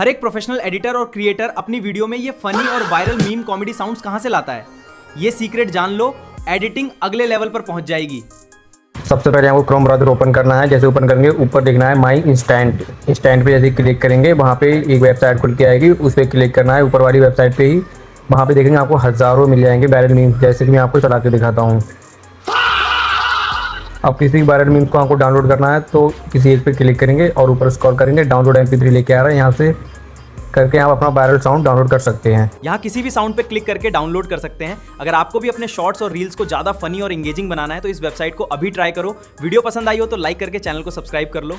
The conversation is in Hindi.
हर एक प्रोफेशनल एडिटर और क्रिएटर अपनी वीडियो में ये फनी और वायरल मीम कॉमेडी साउंड्स कहां से लाता है, ये सीक्रेट जान लो, एडिटिंग अगले लेवल पर पहुंच जाएगी। सबसे पहले आपको क्रोम ब्राउज़र ओपन करना है। जैसे ओपन करेंगे ऊपर देखना है माई इंस्टेंट पे जैसे क्लिक करेंगे वहाँ पे एक वेबसाइट खुल के आएगी, उस पर क्लिक करना है ऊपर वाली वेबसाइट पे ही। वहाँ पे देखेंगे आपको हज़ारों मिल जाएंगे वायरल मीम्स, जैसे कि मैं आपको चला के दिखाता हूँ। अब किसी भी वायरल मीम्स को आपको डाउनलोड करना है तो किसी एक पे क्लिक करेंगे और ऊपर स्क्रॉल करेंगे, डाउनलोड MP3 लेके आ रहा है, यहाँ से करके आप अपना वायरल साउंड डाउनलोड कर सकते हैं। यहाँ किसी भी साउंड पे क्लिक करके डाउनलोड कर सकते हैं। अगर आपको भी अपने शॉर्ट्स और रील्स को ज़्यादा फनी और एंगेजिंग बनाना है तो इस वेबसाइट को अभी ट्राई करो। वीडियो पसंद आई हो तो लाइक करके चैनल को सब्सक्राइब कर लो।